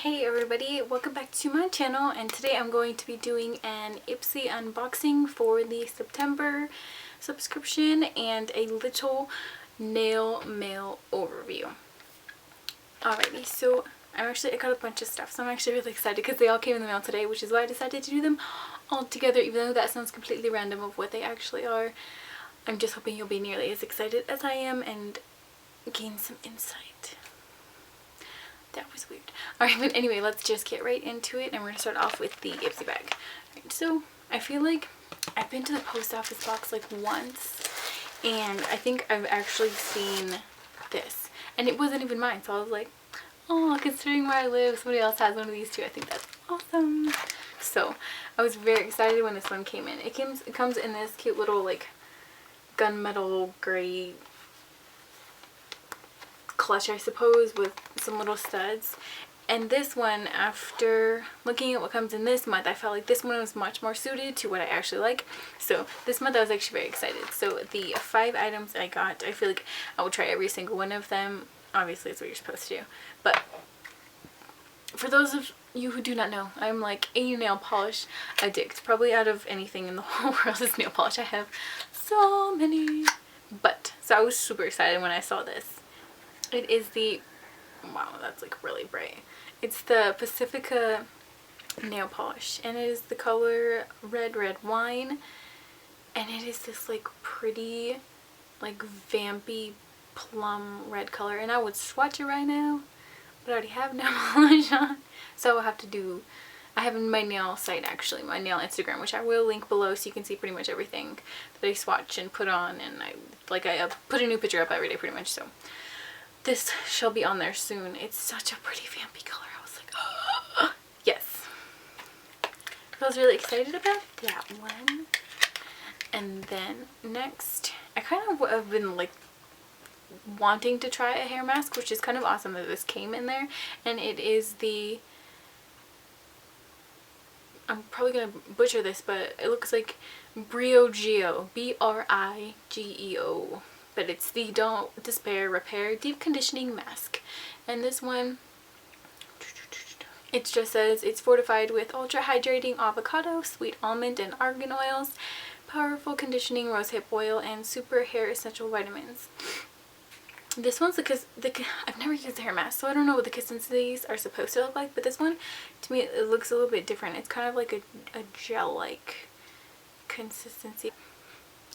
Hey everybody, welcome back to my channel, and today I'm going to be doing an Ipsy unboxing for the September subscription and a little nail mail overview. Alrighty, so I got a bunch of stuff, so I'm actually really excited because they all came in the mail today, which is why I decided to do them all together, even though that sounds completely random of what they actually are. I'm just hoping you'll be nearly as excited as I am and gain some insight. That was weird. Alright, but anyway, let's just get right into it, and we're going to start off with the Ipsy bag. Right, so I feel like I've been to the post office box like once, and I think I've actually seen this, and it wasn't even mine, so I was like, oh, considering where I live, somebody else has one of these too. I think that's awesome. So I was very excited when this one came in. It comes in this cute little like gunmetal gray clutch, I suppose, with some little studs. And this one, after looking at what comes in this month, I felt like this one was much more suited to what I actually like. So this month I was actually very excited. So the 5 items I got, I feel like I will try every single one of them. Obviously it's what you're supposed to do, but for those of you who do not know, I'm like a nail polish addict. Probably out of anything in the whole world is nail polish. I have so many. But so I was super excited when I saw this. It is the, wow, that's like really bright. It's the Pacifica nail polish, and it is the color red wine, and it is this like pretty like vampy plum red color, and I would swatch it right now, but I already have nail polish on, so I'll have to do, I have my nail site actually, my nail Instagram, which I will link below so you can see pretty much everything that I swatch and put on, and I put a new picture up every day pretty much, so this shall be on there soon. It's such a pretty vampy color. I was like, oh, yes. I was really excited about that one. And then next, I kind of have been like wanting to try a hair mask, which is kind of awesome that this came in there. And it is the, I'm probably going to butcher this, but it looks like Briogeo, B-R-I-G-E-O. But it's the Don't Despair Repair Deep Conditioning Mask. And this one, it just says it's fortified with ultra hydrating avocado, sweet almond and argan oils, powerful conditioning rosehip oil, and super hair essential vitamins. This one's because I've never used a hair mask, so I don't know what the consistencies are supposed to look like, but this one, to me, it looks a little bit different. It's kind of like a gel-like consistency.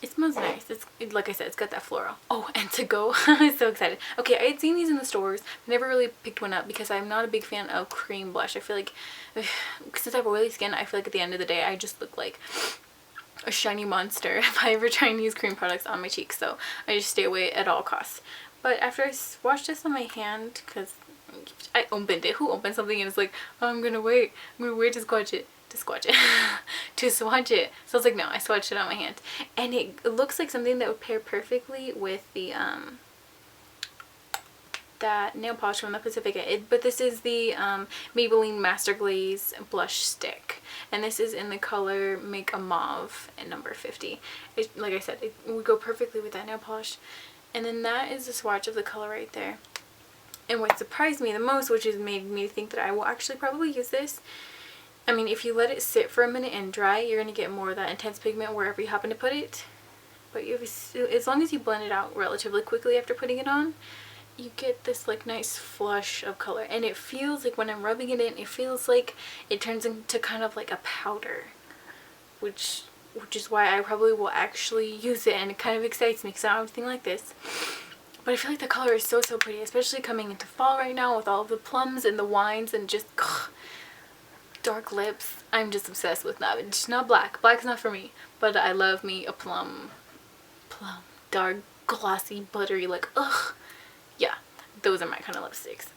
It smells nice. Like I said, it's got that floral. Oh, and to go, I'm so excited. Okay, I had seen these in the stores. I never really picked one up because I'm not a big fan of cream blush. I feel like, since I have oily skin, I feel like at the end of the day, I just look like a shiny monster if I ever try and use cream products on my cheeks. So I just stay away at all costs. But after I swatched this on my hand, because I opened it. Who opens something and is like, oh, I'm gonna wait to swatch it. To swatch it. So I was like, no, I swatched it on my hand, and it looks like something that would pair perfectly with the that nail polish from the Pacifica. But this is the Maybelline Master Glaze blush stick, and this is in the color Make a Mauve at number 50. Like I said, it would go perfectly with that nail polish. And then that is the swatch of the color right there. And what surprised me the most, which has made me think that I will actually probably use this, I mean, if you let it sit for a minute and dry, you're going to get more of that intense pigment wherever you happen to put it. But as long as you blend it out relatively quickly after putting it on, you get this like nice flush of color. And it feels like when I'm rubbing it in, it feels like it turns into kind of like a powder. Which is why I probably will actually use it, and it kind of excites me because I don't have anything like this. But I feel like the color is so pretty, especially coming into fall right now with all of the plums and the wines and just dark lips. I'm just obsessed with that. It's not black. Black's not for me. But I love me a plum, dark, glossy, buttery, like, ugh. Yeah, those are my kind of lipsticks.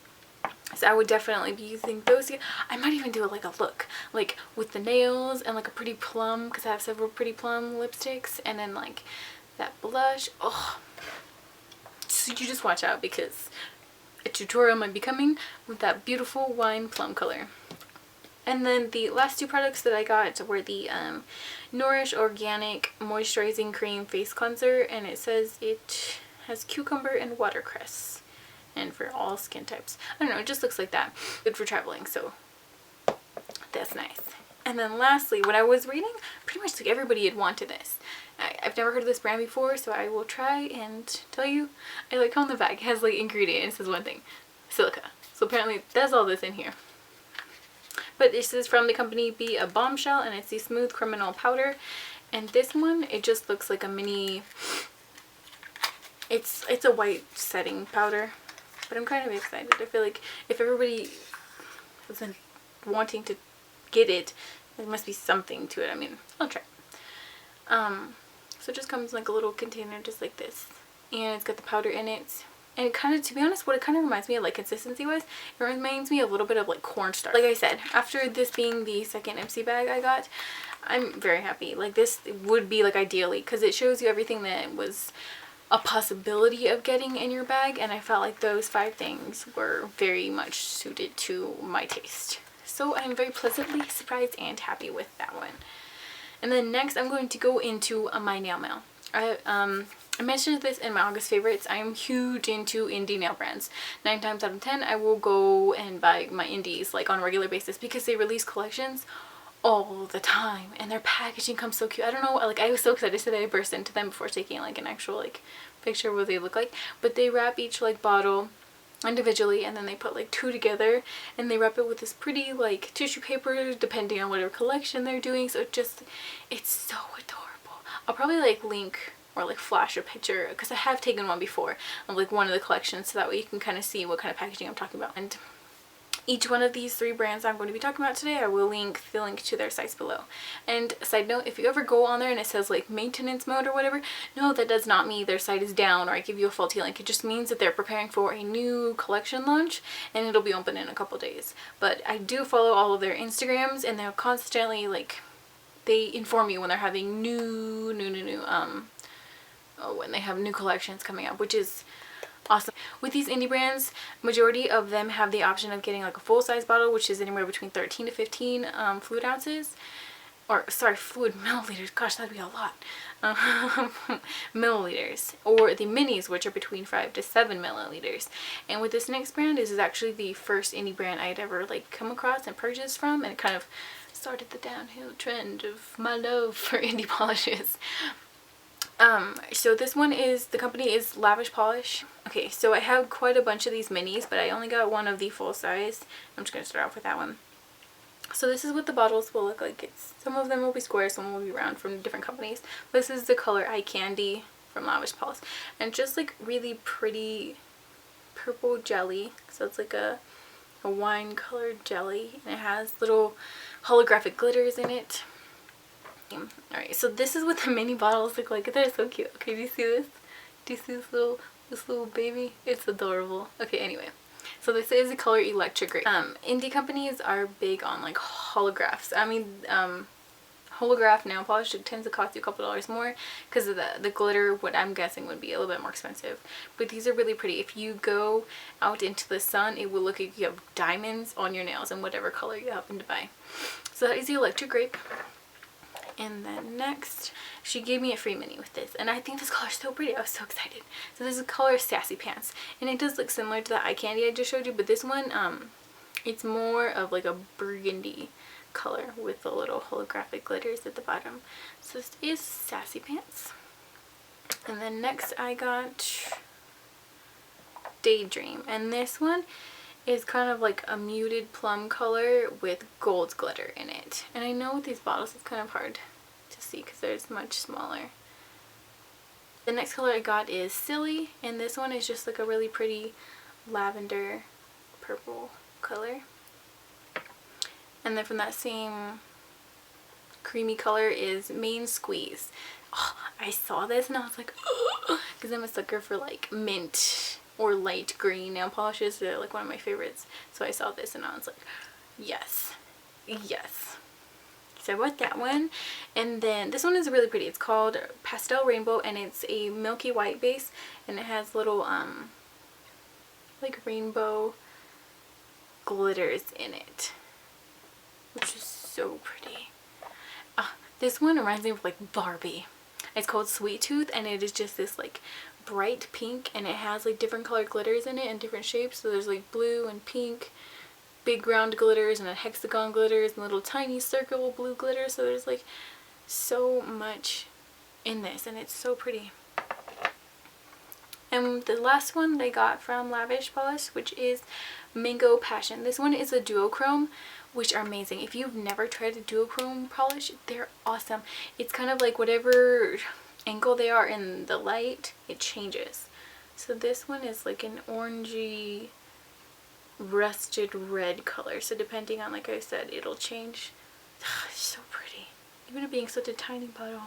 So I would definitely be using those. I might even do like a look, like with the nails and like a pretty plum, because I have several pretty plum lipsticks, and then like that blush. Oh, so you just watch out because a tutorial might be coming with that beautiful wine plum color. And then the last 2 products that I got were the Nourish Organic Moisturizing Cream Face Cleanser, and it says it has cucumber and watercress. and for all skin types. I don't know, it just looks like that. Good for traveling, so that's nice. And then lastly, when I was reading, pretty much like everybody had wanted this. I've never heard of this brand before, so I will try and tell you. I like how on the back it has like ingredient, it says one thing, silica. So apparently that's all that's in here. But this is from the company Be a Bombshell, and it's the Smooth Criminal Powder. And this one, it just looks like a mini, it's a white setting powder, but I'm kind of excited. I feel like if everybody wasn't wanting to get it, there must be something to it. I mean, I'll try. So it just comes in like a little container just like this, and it's got the powder in it. And it kind of, to be honest, what it kind of reminds me of, like, consistency-wise, it reminds me a little bit of, like, cornstarch. Like I said, after this being the second Ipsy bag I got, I'm very happy. Like, this would be, like, ideally, because it shows you everything that was a possibility of getting in your bag, and I felt like those 5 things were very much suited to my taste. So I'm very pleasantly surprised and happy with that one. And then next, I'm going to go into my nail mail. I mentioned this in my August favorites. I am huge into indie nail brands. 9 times out of 10, I will go and buy my indies like on a regular basis because they release collections all the time, and their packaging comes so cute. I don't know, like, I was so excited that I burst into them before taking like an actual like picture of what they look like. But they wrap each like bottle individually, and then they put like 2 together, and they wrap it with this pretty like tissue paper depending on whatever collection they're doing. So it's so adorable. I'll probably like link or like flash a picture, because I have taken one before of like one of the collections, so that way you can kind of see what kind of packaging I'm talking about. And each one of these 3 brands I'm going to be talking about today, I will link the link to their sites below. And side note, if you ever go on there and it says like maintenance mode or whatever, no, that does not mean their site is down or I give you a faulty link. It just means that they're preparing for a new collection launch, and it'll be open in a couple days. But I do follow all of their Instagrams, and they're constantly like, they inform you when they're having when they have new collections coming up, which is awesome. With these indie brands, majority of them have the option of getting like a full-size bottle, which is anywhere between 13 to 15 fluid ounces, or sorry, fluid milliliters. Gosh, that'd be a lot. Milliliters, or the minis, which are between 5 to 7 milliliters. And with this next brand, this is actually the first indie brand I had ever like come across and purchased from, and it kind of started the downhill trend of my love for indie polishes. So this one is, the company is Lavish Polish. Okay, so I have quite a bunch of these minis, but I only got one of the full size. I'm just going to start off with that one. So this is what the bottles will look like. Some of them will be square, some will be round, from different companies. This is the color Icandy from Lavish Polish, and just like really pretty purple jelly. So it's like a wine colored jelly, and it has little holographic glitters in it. Alright, so this is what the mini bottles look like. They're so cute. Okay, do you see this? Do you see this little baby? It's adorable. Okay, anyway. So this is the color Electric Grape. Indie companies are big on like holographs. I mean, holograph nail polish tends to cost you a couple dollars more because of the glitter. What I'm guessing would be a little bit more expensive. But these are really pretty. If you go out into the sun, it will look like you have diamonds on your nails in whatever color you happen to buy. So that is the Electric Grape. And then next, she gave me a free mini with this, and I think this color is so pretty. I was so excited. So this is the color Sassy Pants, and it does look similar to the Icandy I just showed you, but this one, it's more of like a burgundy color with the little holographic glitters at the bottom. So this is Sassy Pants. And then next I got Daydream, and this one is kind of like a muted plum color with gold glitter in it. And I know with these bottles it's kind of hard to see because they're much smaller. The next color I got is Silly, and this one is just like a really pretty lavender purple color. And then from that same creamy color is Main Squeeze. Oh, I saw this and I was like, because I'm a sucker for like mint or light green nail polishes. They're like one of my favorites. So I saw this and I was like, yes, yes. So I bought that one. And then this one is really pretty. It's called Pastel Rainbow, and it's a milky white base, and it has little like rainbow glitters in it, which is so pretty. This one reminds me of like Barbie. It's called Sweet Tooth, and it is just this like bright pink, and it has like different colored glitters in it and different shapes. So there's like blue and pink, big round glitters, and a hexagon glitters, and little tiny circle blue glitters. So there's like so much in this, and it's so pretty. And the last one they got from Lavish Polish, which is Mango Passion. This one is a duochrome, which are amazing. If you've never tried a duochrome polish, they're awesome. It's kind of like whatever angle they are in the light, it changes. So this one is like an orangey rusted red color, so depending on, like I said, it'll change. It's so pretty, even it being such a tiny bottle.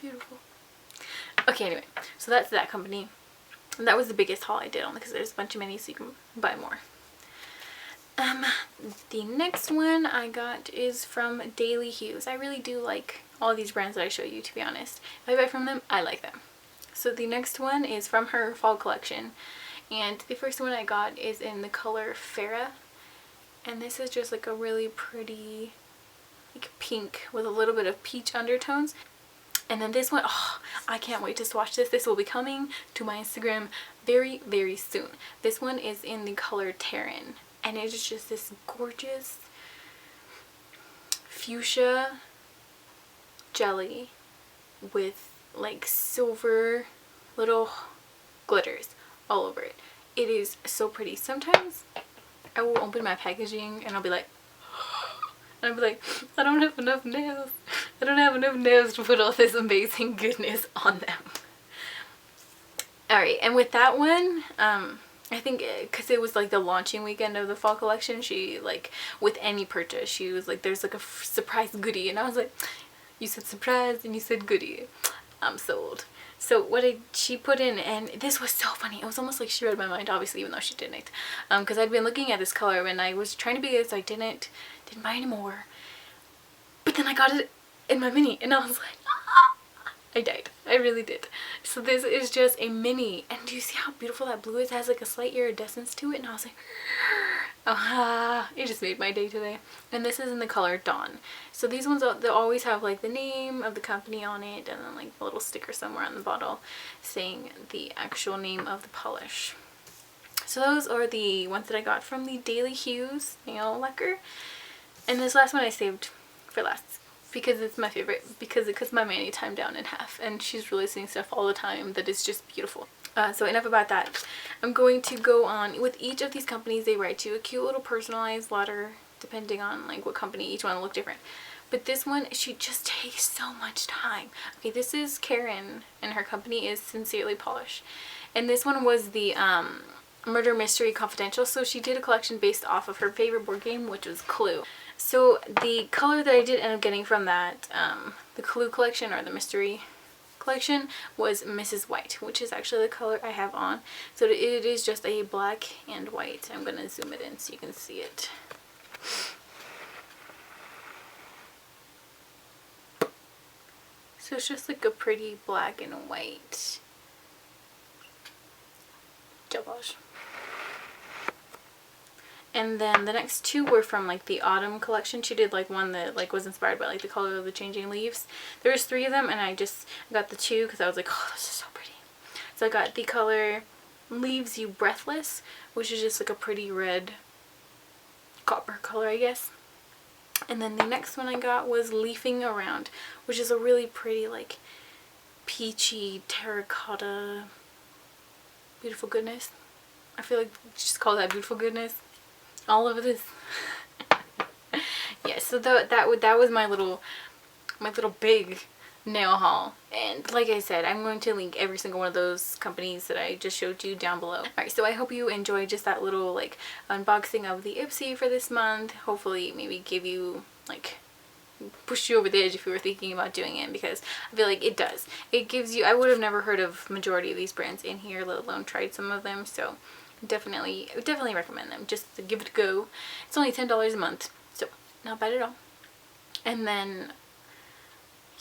Beautiful. Okay, anyway, so that's that company. And that was the biggest haul I did on, because there's a bunch of minis, so you can buy more. The next one I got is from DailyHues. I really do like all these brands that I show you, to be honest. If I buy from them, I like them. So the next one is from her fall collection, and the first one I got is in the color Farrah, and this is just like a really pretty like pink with a little bit of peach undertones. And then this one, oh, I can't wait to swatch this. This will be coming to my Instagram very, very soon. This one is in the color Taryn, and it is just this gorgeous fuchsia jelly with like silver little glitters all over it. It is so pretty. Sometimes I will open my packaging and I'll be like, and I'll be like, I don't have enough nails. I don't have enough nails to put all this amazing goodness on them. Alright, and with that one, I think because it was like the launching weekend of the fall collection, she like, with any purchase, she was like, there's like a surprise goodie. And I was like, you said surprise and you said goodie. I'm sold. So what she put in, and this was so funny. It was almost like she read my mind, obviously, even though she didn't. Because I'd been looking at this color and I was trying to be good, so I didn't buy any more. But then I got it in my mini and I was like, ah! I died. I really did. So this is just a mini, and do you see how beautiful that blue is? It has like a slight iridescence to it, and I was like, ah, it just made my day today. And this is in the color Dawn. So these ones, they always have like the name of the company on it, and then like a little sticker somewhere on the bottle saying the actual name of the polish. So those are the ones that I got from the DailyHues nail lacquer. And this last one I saved for last, because it's my favorite, because it cuts my mani time down in half, and she's releasing stuff all the time that is just beautiful. So enough about that. I'm going to go on with each of these companies. They write you a cute little personalized letter depending on like what company. Each one will look different, but this one, she just takes so much time. Okay, this is Karen, and her company is Sincerely Polish, and this one was the Murder Mystery Confidential. So she did a collection based off of her favorite board game, which was Clue. So the color that I did end up getting from that, the Clue collection, or the mystery collection, was Mrs. White, which is actually the color I have on. So it is just a black and white. I'm going to zoom it in so you can see it. So it's just like a pretty black and white gel polish. And then the next two were from like the autumn collection. She did like one that like was inspired by like the color of the changing leaves. There was 3 of them, and I just got the 2 because I was like, oh, this is so pretty. So I got the color Leaves You Breathless, which is just like a pretty red copper color, I guess. And then the next one I got was Leafing Around, which is a really pretty like peachy terracotta beautiful goodness. I feel like just call that beautiful goodness. All of this. Yeah, so that was my little big nail haul, and like I said, I'm going to link every single one of those companies that I just showed you down below. Alright, so I hope you enjoyed just that little like unboxing of the Ipsy for this month. Hopefully maybe give you like, push you over the edge if you were thinking about doing it, because I feel like it does. It gives you, I would have never heard of majority of these brands in here, let alone tried some of them, so definitely recommend them. Just to give it a go. It's only $10 a month, so not bad at all. And then,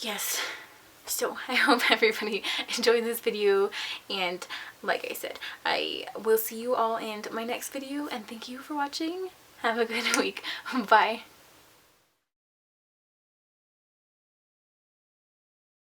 yes, so I hope everybody enjoyed this video, and like I said, I will see you all in my next video, and thank you for watching. Have a good week. Bye.